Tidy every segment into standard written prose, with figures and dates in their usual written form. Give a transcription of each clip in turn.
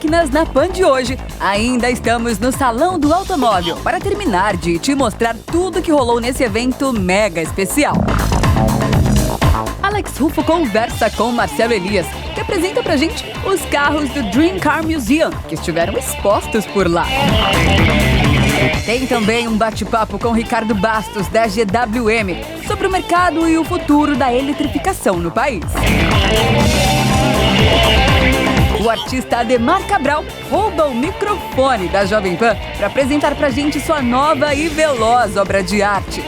Máquinas na Pan de hoje, ainda estamos no Salão do Automóvel para terminar de te mostrar tudo que rolou nesse evento mega especial. Alex Ruffo conversa com Marcelo Elias, que apresenta pra gente os carros do Dream Car Museum, que estiveram expostos por lá. Tem também um bate-papo com Ricardo Bastos, da GWM, sobre o mercado e o futuro da eletrificação no país. O artista Ademar Cabral rouba o microfone da Jovem Pan para apresentar pra gente sua nova e veloz obra de arte.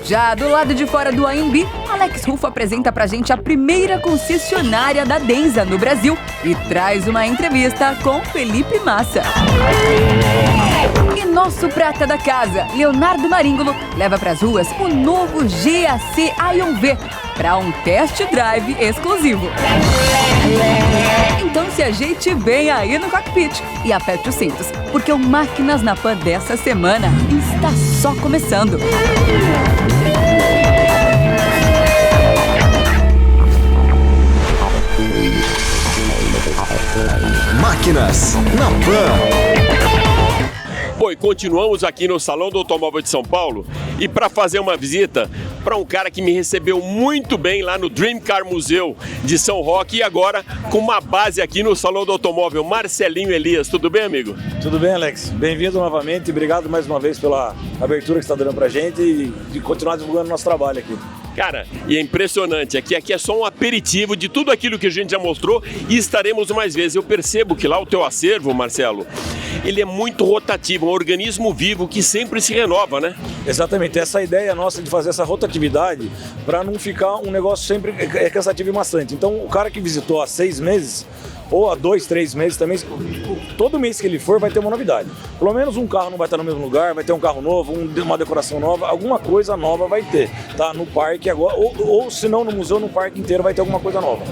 Já do lado de fora do AMB, Alex Ruffo apresenta pra gente a primeira concessionária da Denza no Brasil e traz uma entrevista com Felipe Massa. E nosso prata da casa, Leonardo Maríngolo, leva pras ruas o novo GAC Ion V para um test drive exclusivo. Então se ajeite bem aí no cockpit e aperte os cintos, porque o Máquinas na Pan dessa semana está só começando. Máquinas na Pan. Bom, e continuamos aqui no Salão do Automóvel de São Paulo e para fazer uma visita para um cara que me recebeu muito bem lá no Dream Car Museum de São Roque e agora com uma base aqui no Salão do Automóvel, Marcelinho Elias. Tudo bem, amigo? Tudo bem, Alex. Bem-vindo novamente. Obrigado mais uma vez pela abertura que você está dando para a gente e de continuar divulgando nosso trabalho aqui. Cara, e é impressionante, aqui é só um aperitivo de tudo aquilo que a gente já mostrou e estaremos mais vezes. Eu percebo que lá o teu acervo, Marcelo, ele é muito rotativo, um organismo vivo que sempre se renova, né? Exatamente, essa ideia nossa de fazer essa rotatividade para não ficar um negócio sempre cansativo e maçante. Então, o cara que visitou há 6 meses, ou há 2, 3 meses também, todo mês que ele for vai ter uma novidade. Pelo menos um carro não vai estar no mesmo lugar, vai ter um carro novo, uma decoração nova, alguma coisa nova vai ter, tá? No parque agora, ou se não no museu, no parque inteiro vai ter alguma coisa nova.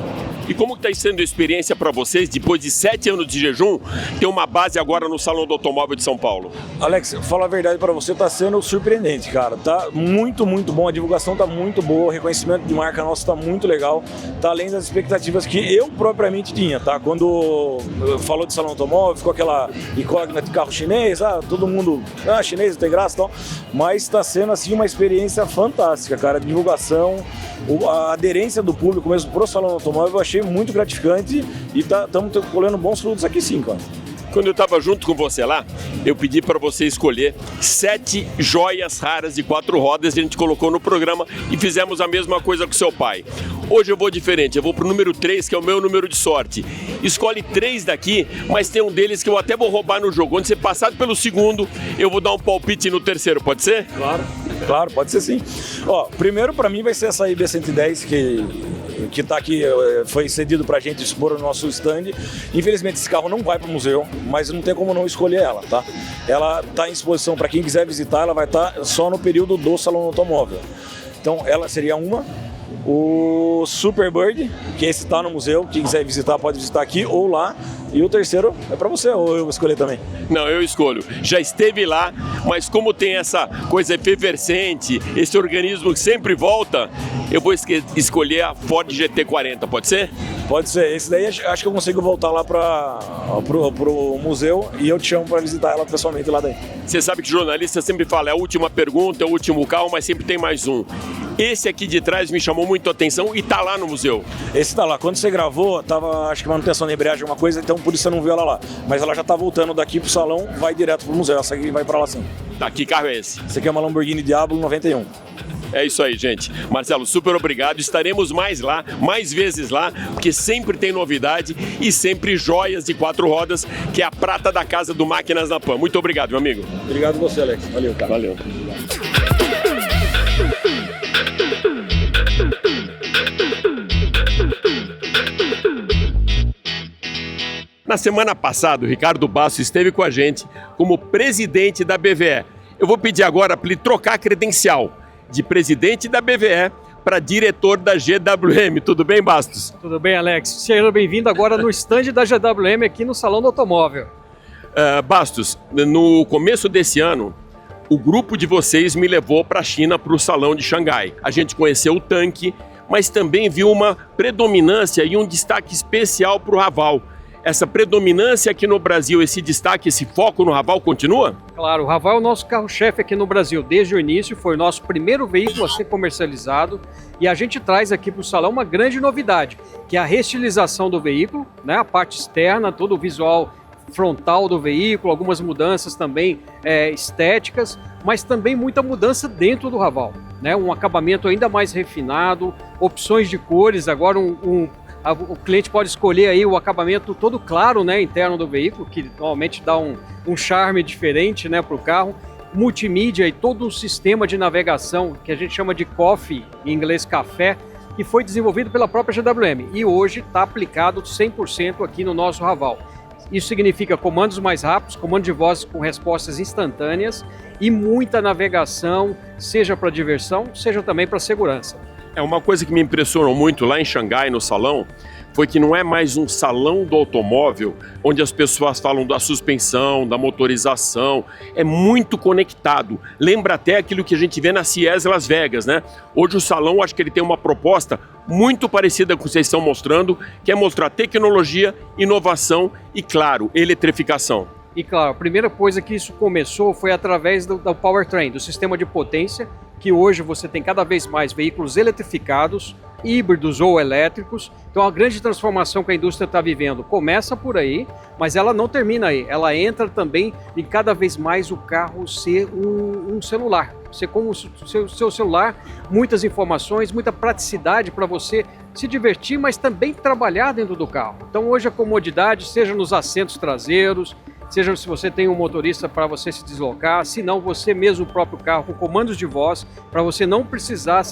E como está sendo a experiência para vocês, depois de 7 anos de jejum, ter uma base agora no Salão do Automóvel de São Paulo? Alex, fala a verdade para você, tá sendo surpreendente, cara. Tá muito, muito bom, a divulgação tá muito boa, o reconhecimento de marca nosso tá muito legal, tá além das expectativas que eu propriamente tinha, tá? Quando falou de Salão Automóvel, ficou aquela incógnita de carro chinês, todo mundo, chinês não tem graça e tal, mas tá sendo, assim, uma experiência fantástica, cara, a divulgação, a aderência do público mesmo pro Salão Automóvel, eu achei muito gratificante e estamos colhendo bons frutos aqui sim, cara. Quando eu estava junto com você lá, eu pedi para você escolher 7 joias raras de 4 rodas, a gente colocou no programa e fizemos a mesma coisa com seu pai. Hoje eu vou diferente, eu vou pro número 3, que é o meu número de sorte. Escolhe 3 daqui, mas tem um deles que eu até vou roubar no jogo. Quando você passar pelo segundo, eu vou dar um palpite no terceiro, pode ser? Claro, pode ser sim. Ó, primeiro para mim vai ser essa IB110 que tá aqui, foi cedido pra gente expor no nosso stand. Infelizmente esse carro não vai pro museu, mas não tem como não escolher ela, tá? Ela tá em exposição para quem quiser visitar, ela vai estar só no período do Salão Automóvel. Então ela seria uma. O Superbird, que esse tá no museu, quem quiser visitar pode visitar aqui ou lá. E o terceiro é para você, ou eu vou escolher também? Não, eu escolho. Já esteve lá, mas como tem essa coisa efervescente, esse organismo que sempre volta, eu vou escolher a Ford GT40, pode ser? Pode ser. Esse daí acho que eu consigo voltar lá pro museu e eu te chamo para visitar ela pessoalmente lá daí. Você sabe que jornalista sempre fala, é a última pergunta, é o último carro, mas sempre tem mais um. Esse aqui de trás me chamou muito a atenção e tá lá no museu. Esse tá lá. Quando você gravou, tava, acho que manutenção da embreagem, alguma coisa, então por isso você não viu ela lá. Mas ela já tá voltando daqui pro salão, vai direto pro museu. Essa aqui vai pra lá sim. Tá, que carro é esse? Esse aqui é uma Lamborghini Diablo 91. É isso aí, gente. Marcelo, super obrigado. Estaremos mais lá, mais vezes lá, porque sempre tem novidade e sempre joias de 4 rodas, que é a prata da casa do Máquinas na Pan. Muito obrigado, meu amigo. Obrigado você, Alex. Valeu, cara. Valeu. Na semana passada, o Ricardo Bastos esteve com a gente como presidente da BVE. Eu vou pedir agora para ele trocar a credencial de presidente da BVE para diretor da GWM. Tudo bem, Bastos? Tudo bem, Alex. Seja bem-vindo agora no stand da GWM aqui no Salão do Automóvel. Bastos, no começo desse ano, o grupo de vocês me levou para a China, para o Salão de Xangai. A gente conheceu o tanque, mas também viu uma predominância e um destaque especial para o Haval. essa predominância aqui no Brasil, esse destaque, esse foco no Raval continua? Claro, o Raval é o nosso carro-chefe aqui no Brasil. Desde o início, foi o nosso primeiro veículo a ser comercializado e a gente traz aqui para o salão uma grande novidade, que é a restilização do veículo, né? A parte externa, todo o visual frontal do veículo, algumas mudanças também estéticas, mas também muita mudança dentro do Raval, né? Um acabamento ainda mais refinado, opções de cores, agora o cliente pode escolher aí o acabamento todo claro, né, interno do veículo, que normalmente dá um charme diferente, né, para o carro. Multimídia e todo um sistema de navegação que a gente chama de coffee, em inglês café, que foi desenvolvido pela própria GWM e hoje está aplicado 100% aqui no nosso Raval. Isso significa comandos mais rápidos, comando de voz com respostas instantâneas e muita navegação, seja para diversão, seja também para segurança. Uma coisa que me impressionou muito lá em Xangai, no salão, foi que não é mais um salão do automóvel, onde as pessoas falam da suspensão, da motorização, é muito conectado. Lembra até aquilo que a gente vê na CES Las Vegas, né? Hoje o salão, acho que ele tem uma proposta muito parecida com o que vocês estão mostrando, que é mostrar tecnologia, inovação e, claro, eletrificação. E claro, a primeira coisa que isso começou foi através do powertrain, do sistema de potência, que hoje você tem cada vez mais veículos eletrificados, híbridos ou elétricos. Então a grande transformação que a indústria está vivendo começa por aí, mas ela não termina aí. Ela entra também em cada vez mais o carro ser um celular. Ser como o seu celular, muitas informações, muita praticidade para você se divertir, mas também trabalhar dentro do carro. Então hoje a comodidade, seja nos assentos traseiros, seja se você tem um motorista para você se deslocar, se não você mesmo o próprio carro com comandos de voz, para você não precisar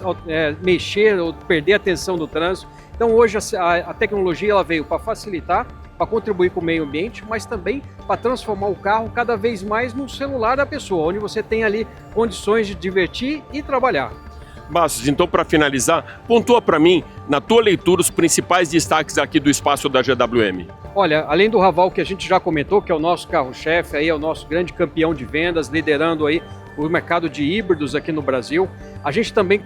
mexer ou perder a atenção do trânsito. Então hoje a tecnologia ela veio para facilitar, para contribuir com o meio ambiente, mas também para transformar o carro cada vez mais no celular da pessoa, onde você tem ali condições de divertir e trabalhar. Bastos, então para finalizar, pontua para mim, na tua leitura, os principais destaques aqui do espaço da GWM. Olha, além do Raval que a gente já comentou, que é o nosso carro-chefe, aí é o nosso grande campeão de vendas, liderando aí o mercado de híbridos aqui no Brasil, a gente também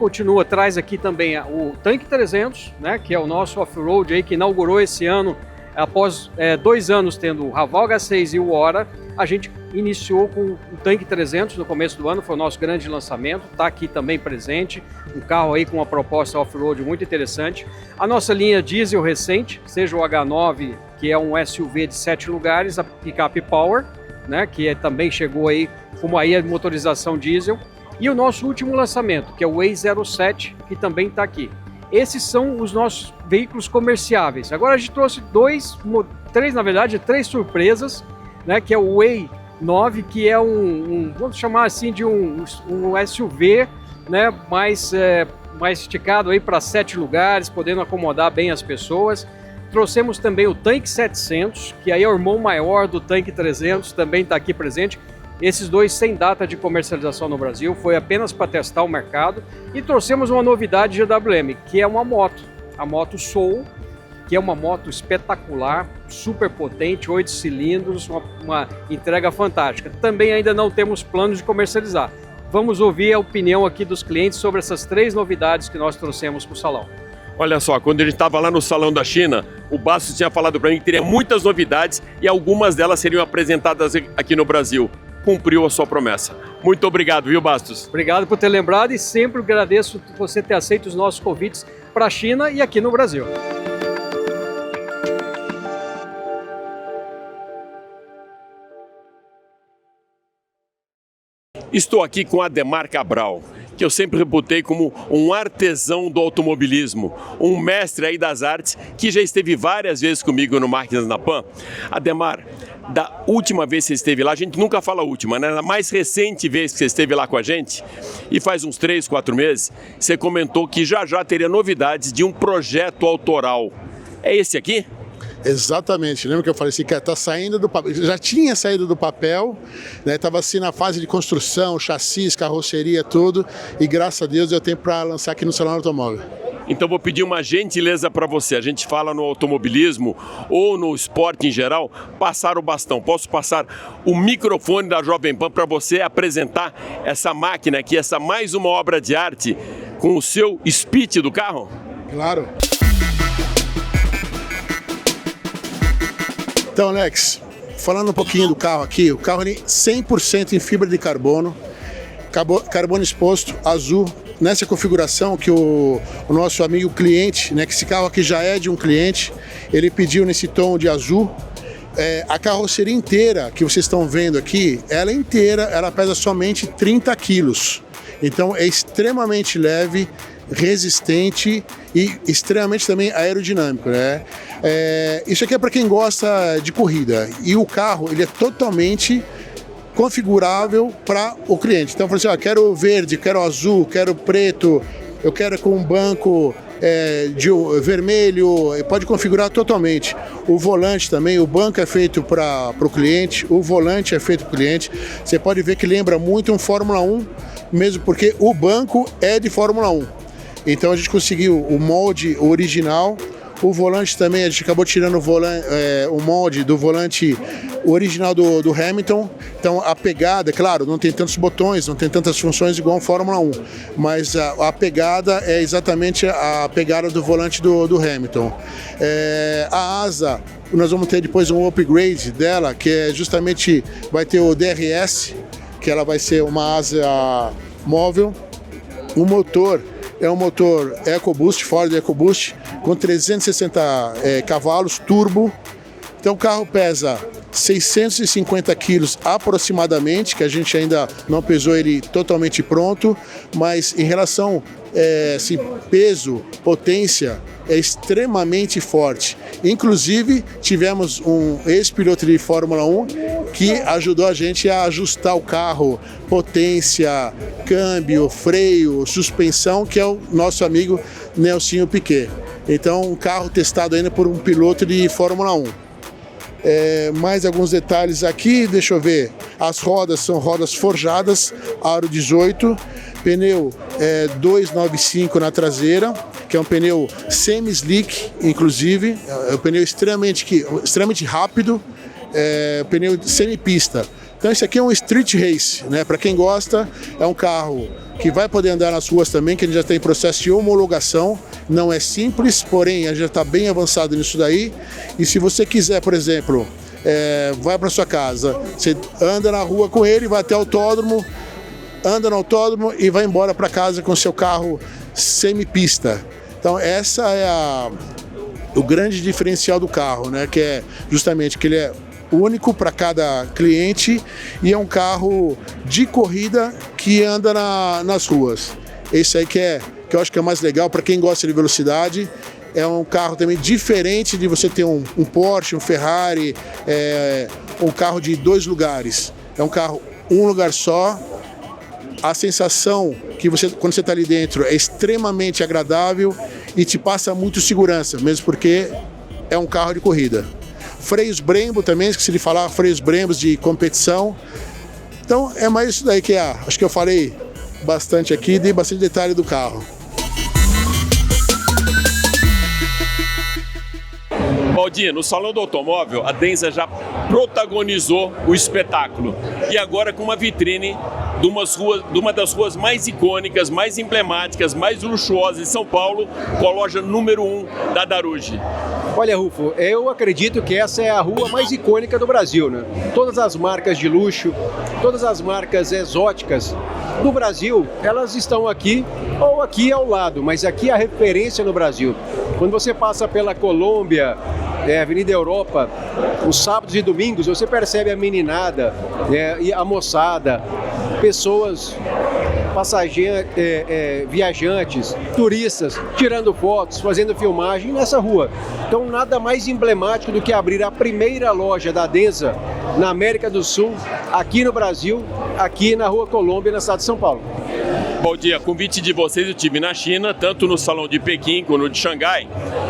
traz aqui também o Tank 300, né, que é o nosso off-road aí que inaugurou esse ano, após 2 anos tendo o Raval H6 e o Hora, a gente iniciou com o Tank 300 no começo do ano, foi o nosso grande lançamento, está aqui também presente, um carro aí com uma proposta off-road muito interessante. A nossa linha diesel recente, seja o H9, que é um SUV de 7 lugares, a Pickup Power, né, que também chegou aí como aí a motorização diesel, e o nosso último lançamento, que é o Way 07, que também está aqui. Esses são os nossos veículos comerciáveis. Agora a gente trouxe três surpresas, né, que é o Way 9, que é vamos chamar assim de um SUV, né, mais esticado aí para 7 lugares, podendo acomodar bem as pessoas. Trouxemos também o Tank 700, que aí é o irmão maior do Tank 300, também está aqui presente. Esses dois sem data de comercialização no Brasil, foi apenas para testar o mercado. E trouxemos uma novidade GWM, que é uma moto, a moto Soul, que é uma moto espetacular, super potente, 8 cilindros, uma entrega fantástica. Também ainda não temos planos de comercializar. Vamos ouvir a opinião aqui dos clientes sobre essas 3 novidades que nós trouxemos para o salão. Olha só, quando a gente estava lá no Salão da China, o Bastos tinha falado para mim que teria muitas novidades e algumas delas seriam apresentadas aqui no Brasil. Cumpriu a sua promessa. Muito obrigado, viu, Bastos? Obrigado por ter lembrado e sempre agradeço você ter aceito os nossos convites para a China e aqui no Brasil. Estou aqui com Ademar Cabral, que eu sempre reputei como um artesão do automobilismo, um mestre aí das artes, que já esteve várias vezes comigo no Máquinas na Pan. Ademar, da última vez que você esteve lá, a gente nunca fala a última, né? Na mais recente vez que você esteve lá com a gente, e faz uns 3, 4 meses, você comentou que já teria novidades de um projeto autoral. É esse aqui? Exatamente, lembra que eu falei assim, que tá saindo do papel, já tinha saído do papel, né? Tava assim na fase de construção, chassis, carroceria, tudo, e graças a Deus eu tenho para lançar aqui no Salão Automóvel. Então vou pedir uma gentileza para você, a gente fala no automobilismo ou no esporte em geral, passar o bastão. Posso passar o microfone da Jovem Pan para você apresentar essa máquina aqui, essa mais uma obra de arte com o seu speech do carro? Claro. Então, Alex, falando um pouquinho do carro aqui, o carro é 100% em fibra de carbono exposto, azul, nessa configuração que o nosso amigo cliente, né, que esse carro aqui já é de um cliente, ele pediu nesse tom de azul. A carroceria inteira que vocês estão vendo aqui, ela pesa somente 30 quilos. Então é extremamente leve, resistente e extremamente também aerodinâmico, né? Isso aqui é para quem gosta de corrida, e o carro ele é totalmente configurável para o cliente. Então, eu falei assim, quero verde, quero azul, quero preto, eu quero com um banco de vermelho, pode configurar totalmente. O volante também, o banco é feito para o cliente, o volante é feito para o cliente. Você pode ver que lembra muito um Fórmula 1, mesmo porque o banco é de Fórmula 1. Então a gente conseguiu o molde original. O volante também, a gente acabou tirando o molde do volante original do Hamilton. Então a pegada, claro, não tem tantos botões, não tem tantas funções igual a Fórmula 1, mas a pegada é exatamente a pegada do volante do Hamilton. A asa, nós vamos ter depois um upgrade dela, que é justamente, vai ter o DRS, que ela vai ser uma asa móvel. O motor é um motor EcoBoost, Ford EcoBoost, com 360 cavalos, turbo. Então o carro pesa 650 quilos aproximadamente, que a gente ainda não pesou ele totalmente pronto, mas em relação assim, peso, potência, é extremamente forte. Inclusive, tivemos um ex-piloto de Fórmula 1 que ajudou a gente a ajustar o carro, potência, câmbio, freio, suspensão, que é o nosso amigo Nelsinho Piquet. Então, um carro testado ainda por um piloto de Fórmula 1. Mais alguns detalhes aqui, deixa eu ver. As rodas são rodas forjadas, aro 18, pneu 295 na traseira, que é um pneu semi-slick, inclusive, é um pneu extremamente rápido, pneu semi-pista. Então esse aqui é um street race, né? Para quem gosta, é um carro que vai poder andar nas ruas também, que a gente já tem processo de homologação. Não é simples, porém a gente já está bem avançado nisso daí. E se você quiser, por exemplo, vai para sua casa, você anda na rua com ele, vai até o autódromo, anda no autódromo e vai embora para casa com seu carro semi-pista. Então essa é o grande diferencial do carro, né? Que é justamente que ele é único para cada cliente e é um carro de corrida que anda nas ruas. Esse aí que eu acho que é mais legal para quem gosta de velocidade. É um carro também diferente de você ter um Porsche, um Ferrari, um carro de 2 lugares. É um carro um lugar só. A sensação que quando você está ali dentro é extremamente agradável e te passa muito segurança, mesmo porque é um carro de corrida. Freios Brembo também, esqueci de falar, freios Brembos de competição. Então é mais isso daí que acho que eu falei bastante aqui, dei bastante detalhe do carro. Valdir, no Salão do Automóvel, a Denza já protagonizou o espetáculo. E agora com uma vitrine de uma das ruas mais icônicas, mais emblemáticas, mais luxuosas de São Paulo, com a loja número 1 da Daruge. Olha, Rufo, eu acredito que essa é a rua mais icônica do Brasil, né? Todas as marcas de luxo, todas as marcas exóticas do Brasil, elas estão aqui ou aqui ao lado, mas aqui é a referência no Brasil. Quando você passa pela Colômbia, Avenida Europa, os sábados e domingos, você percebe a meninada, e a moçada, pessoas, passageiros, viajantes, turistas, tirando fotos, fazendo filmagem nessa rua. Então nada mais emblemático do que abrir a primeira loja da Denza na América do Sul, aqui no Brasil, aqui na Rua Colômbia, na cidade de São Paulo. Bom dia, convite de vocês, eu estive na China, tanto no Salão de Pequim como no de Xangai,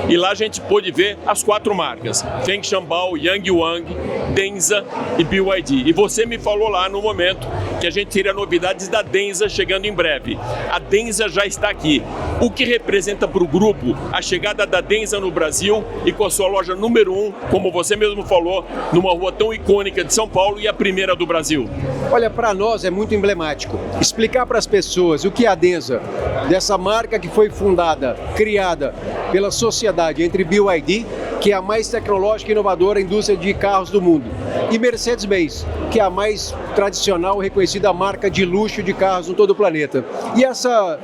e lá a gente pôde ver as 4 marcas, Feng Shanbao, Yang Wang, Denza e BYD. E você me falou lá no momento que a gente teria novidades da Denza chegando em breve. A Denza já está aqui. O que representa para o grupo a chegada da Denza no Brasil e com a sua loja número 1, como você mesmo falou, numa rua tão icônica de São Paulo e a primeira do Brasil? Olha, para nós é muito emblemático. Explicar para as pessoas o que é a Denza, dessa marca que foi fundada, criada pela sociedade entre BYD que é a mais tecnológica e inovadora indústria de carros do mundo, e Mercedes-Benz, que é a mais tradicional e reconhecida marca de luxo de carros em todo o planeta. E essa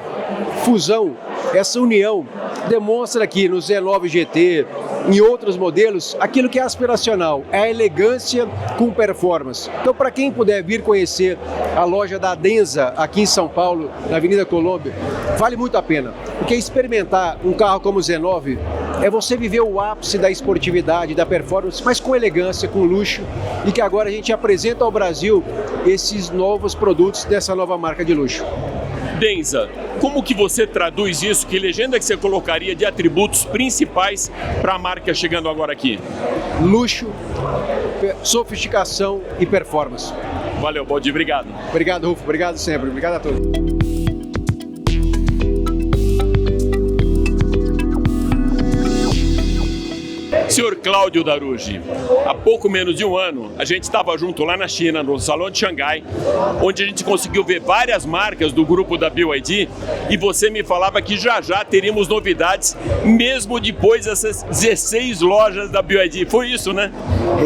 fusão, essa união, demonstra aqui no Z9 GT, em outros modelos, aquilo que é aspiracional, é a elegância com performance. Então, para quem puder vir conhecer a loja da Denza aqui em São Paulo, na Avenida Colômbia, vale muito a pena, porque experimentar um carro como o Z9 é você viver o ápice da esportividade, da performance, mas com elegância, com luxo, e que agora a gente apresenta ao Brasil esses novos produtos dessa nova marca de luxo. Denza, como que você traduz isso? Que legenda que você colocaria de atributos principais para a marca chegando agora aqui? Luxo, sofisticação e performance. Valeu, Baldi, obrigado. Obrigado, Rufo, obrigado sempre, obrigado a todos. Senhor Cláudio Darugi, há pouco menos de um ano, a gente estava junto lá na China, no Salão de Xangai, onde a gente conseguiu ver várias marcas do grupo da BYD, e você me falava que já teríamos novidades, mesmo depois dessas 16 lojas da BYD. Foi isso, né?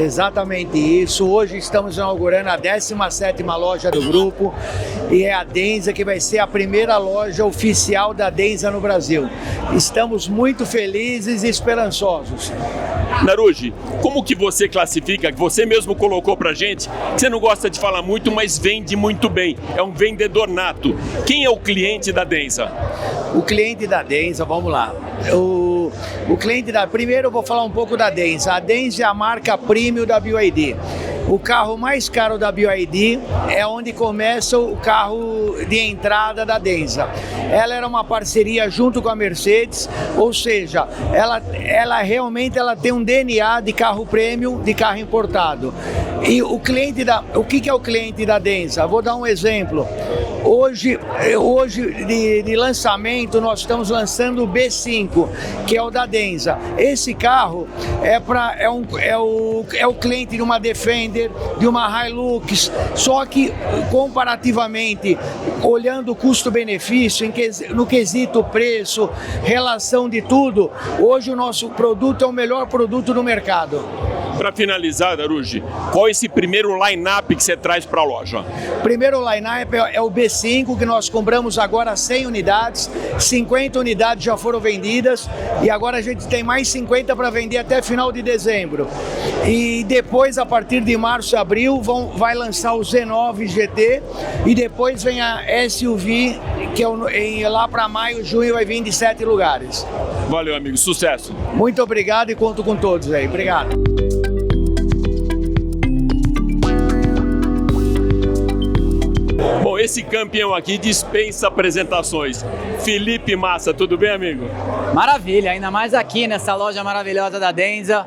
Exatamente isso. Hoje estamos inaugurando a 17ª loja do grupo, e é a Denza que vai ser a primeira loja oficial da Denza no Brasil. Estamos muito felizes e esperançosos. Darugi, como que você classifica, que você mesmo colocou pra gente, que você não gosta de falar muito, mas vende muito bem, é um vendedor nato. Quem é o cliente da Denza? O cliente da Denza, vamos lá. O cliente da... Primeiro eu vou falar um pouco da Denza. A Denza é a marca premium da BYD. O carro mais caro da BYD é onde começa o carro de entrada da Denza. Ela era uma parceria junto com a Mercedes, ou seja, ela realmente tem um DNA de carro premium, de carro importado. E o que é o cliente da Denza? Vou dar um exemplo. Hoje de lançamento, nós estamos lançando o B5, que é o da Denza. Esse carro é o cliente de uma Defender, de uma Hilux, só que comparativamente, olhando o custo-benefício, no quesito preço, relação de tudo, hoje o nosso produto é o melhor produto do mercado. Para finalizar, Darugi, qual é esse primeiro line-up que você traz para a loja? Primeiro line-up é o B5, que nós compramos agora 100 unidades, 50 unidades já foram vendidas e agora a gente tem mais 50 para vender até final de dezembro. E depois, a partir de março e abril, vai lançar o Z9 GT e depois vem a SUV, que lá para maio, junho vai vir de 7 lugares. Valeu, amigo, sucesso. Muito obrigado e conto com todos aí. Obrigado. Bom, esse campeão aqui dispensa apresentações. Felipe Massa, tudo bem, amigo? Maravilha, ainda mais aqui nessa loja maravilhosa da Denza,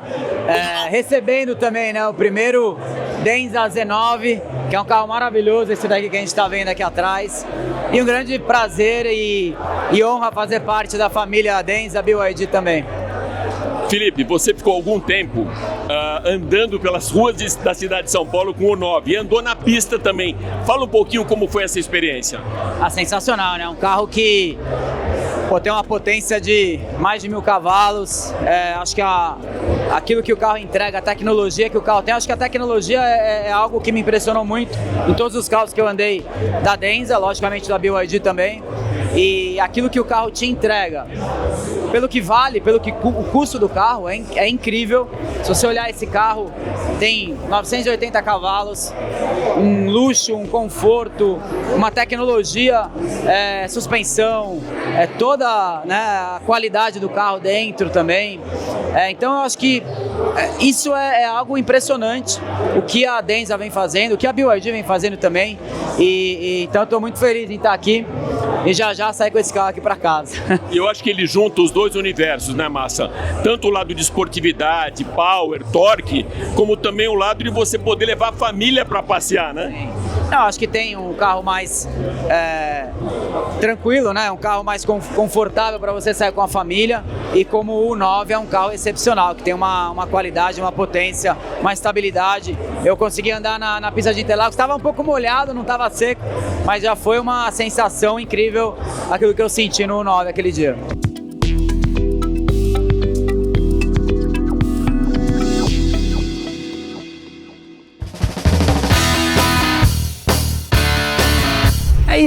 recebendo também, né, o primeiro Denza Z9, que é um carro maravilhoso, esse daqui que a gente está vendo aqui atrás, e um grande prazer e honra fazer parte da família Denza BYD também. Felipe, você ficou algum tempo andando pelas ruas da cidade de São Paulo com o 9 e andou na pista também. Fala um pouquinho como foi essa experiência. Sensacional, né? Um carro que tem uma potência de mais de 1000 cavalos. Acho que aquilo que o carro entrega, a tecnologia que o carro tem, acho que a tecnologia é algo que me impressionou muito em todos os carros que eu andei da Denza, logicamente da BYD também. E aquilo que o carro te entrega, pelo que vale, o custo do carro é incrível. Se você olhar esse carro, tem 980 cavalos, um luxo, um conforto, uma tecnologia, suspensão, toda, né, a qualidade do carro dentro também. Então eu acho que isso é algo impressionante, o que a Denza vem fazendo, o que a BYD vem fazendo também. Então eu estou muito feliz em estar aqui e já sair com esse carro aqui para casa. E eu acho que ele junta os dois universos, né, Massa? Tanto o lado de esportividade, power, torque, como também o lado de você poder levar a família para passear, né? Não, acho que tem um carro mais tranquilo, né? Um carro mais confortável para você sair com a família, e como o 9 é um carro excepcional, que tem uma qualidade, uma potência, uma estabilidade. Eu consegui andar na pista de Interlagos, estava um pouco molhado, não estava seco, mas já foi uma sensação incrível aquilo que eu senti no 9 aquele dia.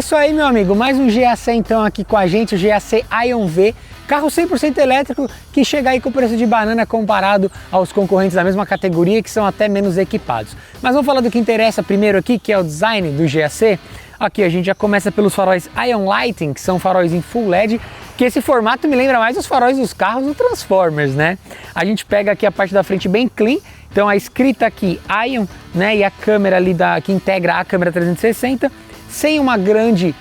isso aí, meu amigo, mais um GAC então aqui com a gente, o GAC Ion V, carro 100% elétrico que chega aí com o preço de banana comparado aos concorrentes da mesma categoria que são até menos equipados. Mas vamos falar do que interessa primeiro aqui, que é o design do GAC. Aqui a gente já começa pelos faróis Ion Lighting, que são faróis em Full LED, que esse formato me lembra mais os faróis dos carros do Transformers, né? A gente pega aqui a parte da frente bem clean, então a escrita aqui Ion, né, e a câmera ali que integra a câmera 360, sem uma grande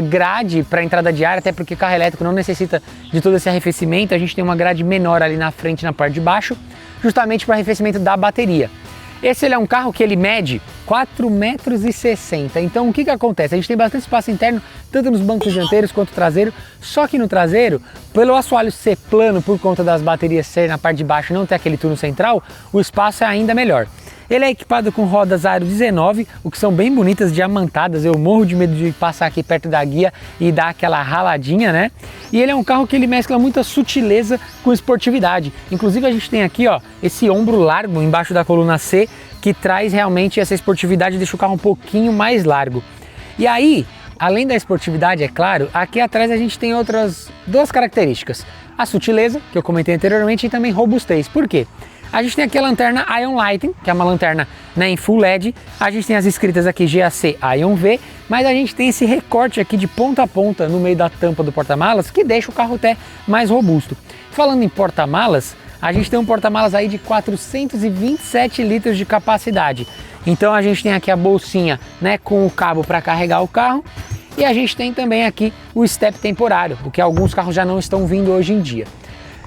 grade para entrada de ar, até porque carro elétrico não necessita de todo esse arrefecimento. A gente tem uma grade menor ali na frente, na parte de baixo, justamente para arrefecimento da bateria. Esse ele é um carro que ele mede 4,60 metros. Então o que acontece? A gente tem bastante espaço interno, tanto nos bancos dianteiros quanto traseiro, só que no traseiro, pelo assoalho ser plano por conta das baterias ser na parte de baixo e não ter aquele túnel central, o espaço é ainda melhor. Ele é equipado com rodas aro 19, o que são bem bonitas, diamantadas. Eu morro de medo de passar aqui perto da guia e dar aquela raladinha, né? E ele é um carro que ele mescla muita sutileza com esportividade. Inclusive a gente tem aqui, ó, esse ombro largo embaixo da coluna C, que traz realmente essa esportividade e deixa o carro um pouquinho mais largo. E aí, além da esportividade, é claro, aqui atrás a gente tem outras duas características. A sutileza, que eu comentei anteriormente, e também robustez. Por quê? A gente tem aqui a lanterna Ion Lighting, que é uma lanterna, né, em Full LED. A gente tem as escritas aqui GAC Ion V, mas a gente tem esse recorte aqui de ponta a ponta no meio da tampa do porta-malas, que deixa o carro até mais robusto. Falando em porta-malas, a gente tem um porta-malas aí de 427 litros de capacidade. Então a gente tem aqui a bolsinha, né, com o cabo para carregar o carro. E a gente tem também aqui o step temporário, o que alguns carros já não estão vindo hoje em dia.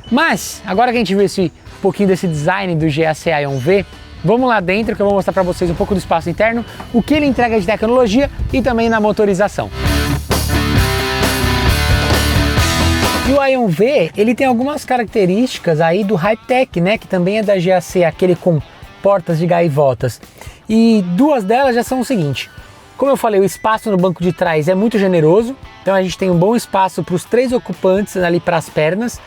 Mas, agora que a gente viu esse pouquinho desse design do GAC Ion V, vamos lá dentro que eu vou mostrar para vocês um pouco do espaço interno, o que ele entrega de tecnologia e também na motorização. E o Ion V, ele tem algumas características aí do Hype-Tech, né, que também é da GAC, aquele com portas de gaivotas. E duas delas já são o seguinte: como eu falei, o espaço no banco de trás é muito generoso, então a gente tem um bom espaço para os 3 ocupantes ali para as pernas.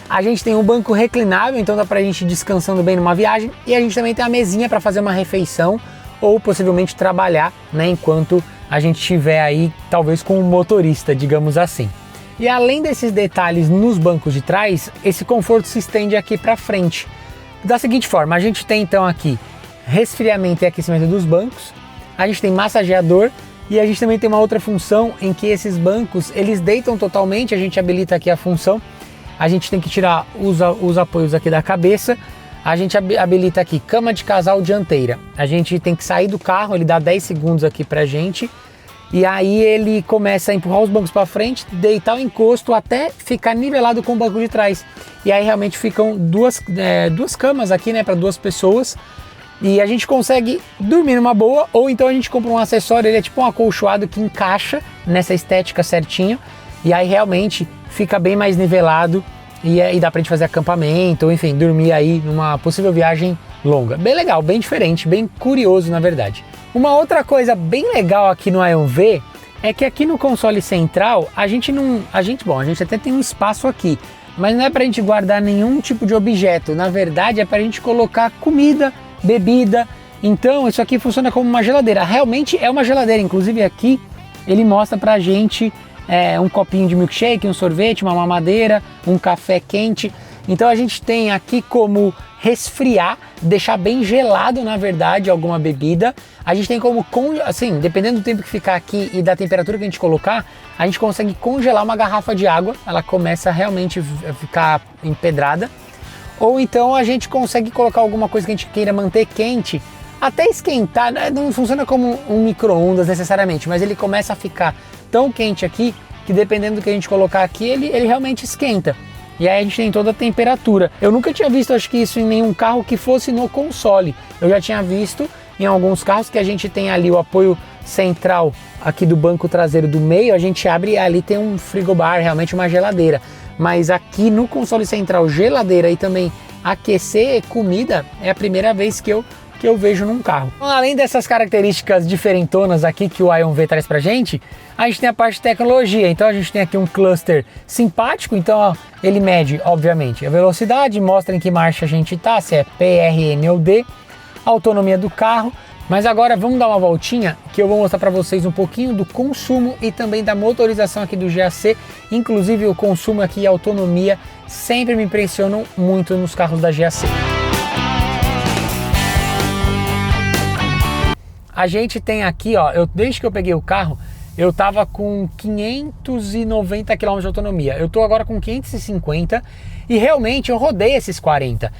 A gente tem um banco reclinável, então dá pra gente ir descansando bem numa viagem. E a gente também tem a mesinha para fazer uma refeição ou possivelmente trabalhar, né, enquanto a gente estiver aí, talvez com um motorista, digamos assim. E além desses detalhes nos bancos de trás, esse conforto se estende aqui para frente. Da seguinte forma, a gente tem então aqui resfriamento e aquecimento dos bancos, a gente tem massageador e a gente também tem uma outra função em que esses bancos, eles deitam totalmente, a gente habilita aqui a função. A gente tem que tirar os apoios aqui da cabeça, a gente habilita aqui cama de casal dianteira. A gente tem que sair do carro, ele dá 10 segundos aqui pra gente, e aí ele começa a empurrar os bancos para frente, deitar o encosto até ficar nivelado com o banco de trás. E aí realmente ficam duas camas aqui, né, para 2 pessoas, e a gente consegue dormir numa boa, ou então a gente compra um acessório, ele é tipo um acolchoado que encaixa nessa estética certinho, e aí realmente fica bem mais nivelado e dá pra gente fazer acampamento, ou enfim, dormir aí numa possível viagem longa. Bem legal, bem diferente, bem curioso na verdade. Uma outra coisa bem legal aqui no Ion V é que aqui no console central a gente até tem um espaço aqui, mas não é pra gente guardar nenhum tipo de objeto, na verdade é pra gente colocar comida, bebida. Então isso aqui funciona como uma geladeira, realmente é uma geladeira, inclusive aqui ele mostra pra gente um copinho de milkshake, um sorvete, uma mamadeira, um café quente. Então a gente tem aqui como resfriar, deixar bem gelado na verdade alguma bebida. A gente tem como, assim, dependendo do tempo que ficar aqui e da temperatura que a gente colocar, a gente consegue congelar uma garrafa de água, ela começa realmente a ficar empedrada. Ou então a gente consegue colocar alguma coisa que a gente queira manter quente, até esquentar, não funciona como um micro-ondas necessariamente, mas ele começa a ficar tão quente aqui que dependendo do que a gente colocar aqui, ele realmente esquenta. E aí a gente tem toda a temperatura. Eu nunca tinha visto, acho que isso em nenhum carro que fosse no console. Eu já tinha visto em alguns carros que a gente tem ali o apoio central aqui do banco traseiro do meio, a gente abre e ali tem um frigobar, realmente uma geladeira. Mas aqui no console central, geladeira e também aquecer comida, é a primeira vez que eu vejo num carro. Então, além dessas características diferentonas aqui que o Ion V traz pra gente, a gente tem a parte de tecnologia. Então a gente tem aqui um cluster simpático, então ó, ele mede, obviamente, a velocidade, mostra em que marcha a gente tá, se é P, R, N ou D, a autonomia do carro, Mas agora vamos dar uma voltinha que eu vou mostrar para vocês um pouquinho do consumo e também da motorização aqui do GAC. Inclusive o consumo aqui e a autonomia sempre me impressionam muito nos carros da GAC. A gente tem aqui, ó, desde que eu peguei o carro, eu tava com 590 km de autonomia. Eu tô agora com 550 e realmente eu rodei esses 40.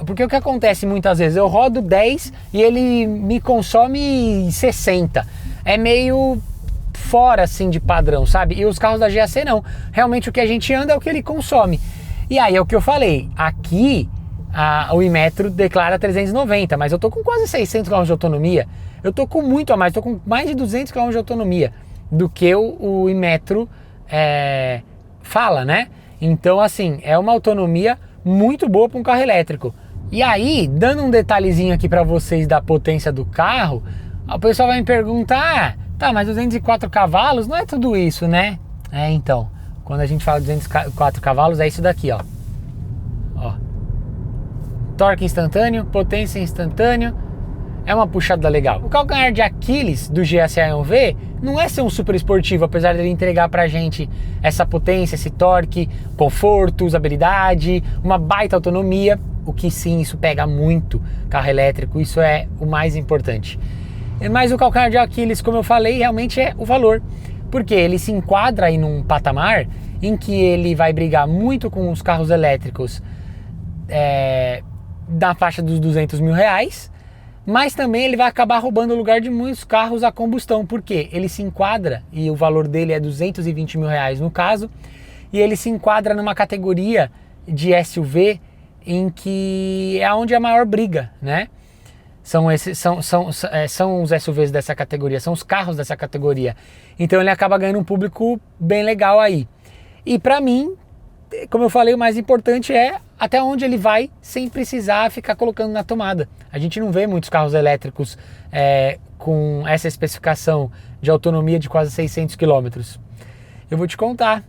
Porque o que acontece muitas vezes? Eu rodo 10 e ele me consome 60. É meio fora assim de padrão, sabe? E os carros da GAC não. Realmente o que a gente anda é o que ele consome. E aí é o que eu falei. Aqui o Inmetro declara 390, mas eu tô com quase 600 km de autonomia. Eu tô com muito a mais, tô com mais de 200 km de autonomia do que o Inmetro fala, né? Então, assim, é uma autonomia muito boa para um carro elétrico. E aí, dando um detalhezinho aqui para vocês da potência do carro, o pessoal vai me perguntar, tá, mas 204 cavalos não é tudo isso, né? Então, quando a gente fala 204 cavalos, é isso daqui, ó. Torque instantâneo, potência instantâneo, é uma puxada legal. O calcanhar de Aquiles do GAC A1V não é ser um super esportivo, apesar dele entregar pra gente essa potência, esse torque, conforto, usabilidade, uma baita autonomia, o que sim, isso pega muito carro elétrico, isso é o mais importante. Mas o calcanhar de Aquiles, como eu falei, realmente é o valor, porque ele se enquadra aí num patamar em que ele vai brigar muito com os carros elétricos na faixa dos 200 mil reais, mas também ele vai acabar roubando o lugar de muitos carros a combustão, porque ele se enquadra, e o valor dele é 220 mil reais no caso, e ele se enquadra numa categoria de SUV em que é onde é a maior briga, né? São os SUVs dessa categoria, são os carros dessa categoria. Então ele acaba ganhando um público bem legal aí. E para mim, como eu falei, o mais importante é até onde ele vai sem precisar ficar colocando na tomada. A gente não vê muitos carros elétricos com essa especificação de autonomia de quase 600 km. Eu vou te contar,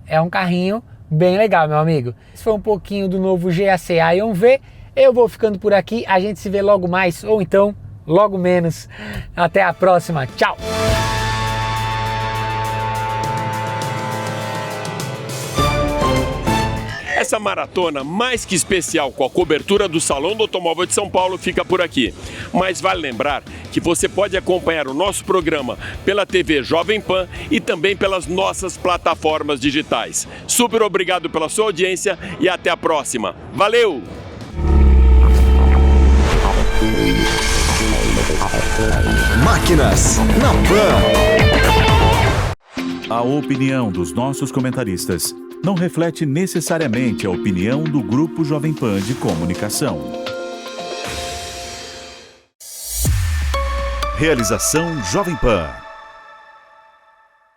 é um carrinho bem legal, meu amigo. Esse foi um pouquinho do novo GAC A1V. Eu vou ficando por aqui, a gente se vê logo mais, ou então logo menos. Até a próxima, tchau! Essa maratona mais que especial com a cobertura do Salão do Automóvel de São Paulo fica por aqui. Mas vale lembrar que você pode acompanhar o nosso programa pela TV Jovem Pan e também pelas nossas plataformas digitais. Super obrigado pela sua audiência e até a próxima. Valeu! Máquinas na Pan. A opinião dos nossos comentaristas não reflete necessariamente a opinião do Grupo Jovem Pan de Comunicação. Realização Jovem Pan.